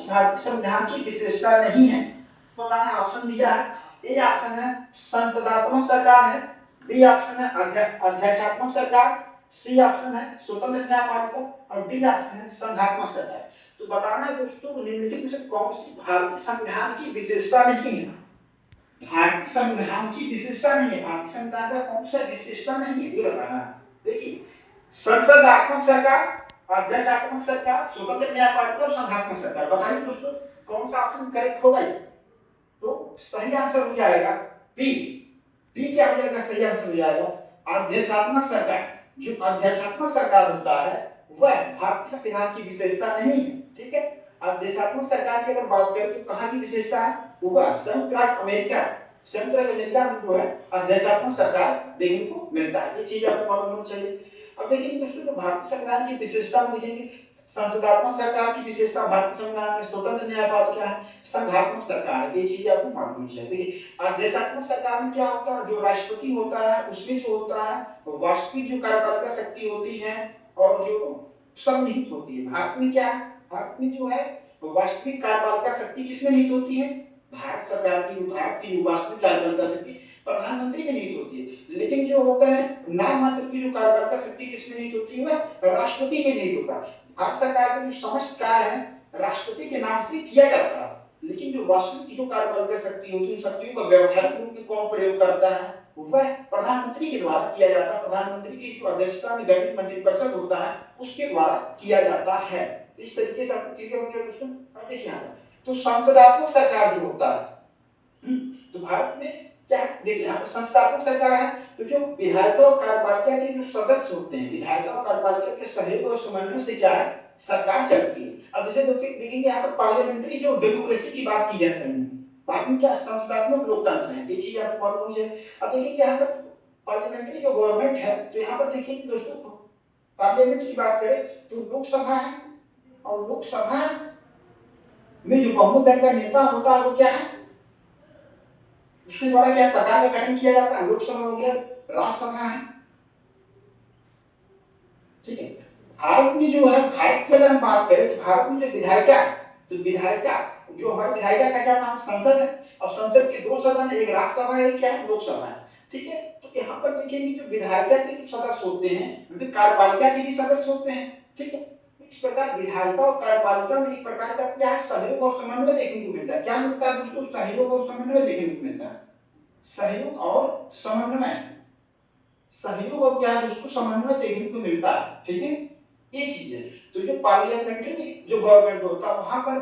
भारतीय संविधान की विशेषता नहीं है? तो मैंने ऑप्शन दिया है, ए ऑप्शन है संसदात्मक सरकार है, बी ऑप्शन है अध्यक्षात्मक सरकार, सी ऑप्शन है स्वतंत्र न्यायपालिका और डी ऑप्शन है संघात्मक सरकार। तो बताना है दोस्तों निम्नलिखित में से कौन सी भारतीय संविधान की विशेषता नहीं है? भारतीय संविधान की विशेषता नहीं है, भारतीय संविधान का कौन सा विशेषता नहीं है ये बताना है। देखिए संसदात्मक सरकार, अध्यक्षात्मक सरकार, स्वतंत्र न्यायपालिका और संघात्मक सरकार। बताइए दोस्तों कौन सा ऑप्शन करेक्ट होगा इसमें? तो सही आंसर हो जाएगा बी। बी क्या हो जाएगा? सही आंसर हो जाएगा अध्यक्षात्मक सरकार। जो अध्यक्षात्मक सरकार होता है वह भारतीय संविधान की विशेषता नहीं है, ठीक है। अध्यक्षात्मक सरकार की अगर बात करें तो कहाँ की विशेषता है? वह संयुक्त राज्य अमेरिका, संयुक्त राज्य अमेरिका में जो है अध्यक्षात्मक सरकार देखने को मिलता है। ये चीज आपको मालूम होनी चाहिए। अब देखिए दोस्तों जो भारतीय संविधान की विशेषता में देखेंगे, संसदात्मक सरकार की विशेषता भारतीय संविधान में स्वतंत्र न्यायपालिका है, संघात्मक सरकार है। ये चीज आपको मालूम होनी चाहिए। देखिए अध्यक्षात्मक सरकार में क्या होता है? जो राष्ट्रपति होता है उसमें जो होता है वास्तविक जो कार्यपालिका शक्ति होती है और जो सम्मिलित होती है। भारत में क्या है? भारत में जो है वास्तविक कार्यपालिका शक्ति किसमें निहित होती है? भारत सरकार की, भारत की वास्तविक कार्यपालिका शक्ति प्रधानमंत्री में निहित होती है। लेकिन जो होता है नाम मात्र की जो कार्यपालिका शक्ति किसमें निहित होती है? वह राष्ट्रपति में निहित होता है। भारत सरकार का जो समस्त कार्य है राष्ट्रपति के नाम से किया जाता है, लेकिन जो वास्तविक जो कार्यपालिका शक्ति होती है उन शक्तियों का व्यवहारिक रूप में कौन प्रयोग करता है? वह प्रधानमंत्री के द्वारा किया जाता है। प्रधानमंत्री की जो अध्यक्षता में गठित मंत्रिपरिषद होता है उसके द्वारा किया जाता है। इस तरीके से आपको क्लियर हो गया दोस्तों। देखिए यहाँ पर तो संसदात्मक सरकार जो होता है तो भारत में क्या है? देखिए यहाँ पर संसदात्मक सरकार है तो जो विधायिका और कार्यपालिका के जो सदस्य होते हैं, विधायिका और कार्यपालिका के सहयोग और समन्वय से क्या है सरकार चलती है। अब जैसे देखेंगे यहाँ पर पार्लियामेंट्री जो डेमोक्रेसी की बात की जाती है, भारत में क्या संसदात्मक लोकतंत्र है, ये चीज आपको मालूम होनी चाहिए। अब देखिए यहाँ पर पार्लियामेंट्री जो गवर्नमेंट है तो यहाँ पर देखिए दोस्तों पार्लियामेंट की बात करें तो लोकसभा है और लोकसभा में जो बहुमत दल का नेता होता है वो क्या है? उसके द्वारा क्या सरकार का गठन किया जाता है। लोकसभा हो गया, राज्यसभा है, ठीक है। भारत में जो है, भारत की अगर हम बात करें तो भारत में जो विधायिका है तो विधायिका जो हमारी विधायिका का क्या नाम? संसद है। अब संसद के दो सदन है, एक राज्यसभा है, एक क्या है? लोकसभा है, ठीक है। तो यहाँ पर देखेंगे जो विधायिका के जो सदस्य होते हैं वे कार्यपालिका के भी सदस्य होते हैं, ठीक है। इस प्रकार विधायिका और कार्यपालिका में एक प्रकार का क्या है? सहयोग और समन्वय देखने को मिलता है। क्या मिलता है दोस्तों? सहयोग और समन्वय देखने को मिलता है। सहयोग और समन्वय, सहयोग और क्या है दोस्तों? समन्वय देखने को मिलता है, ठीक है। ये चीज है। तो जो पार्लियामेंट्री जो गवर्नमेंट होता है वहां पर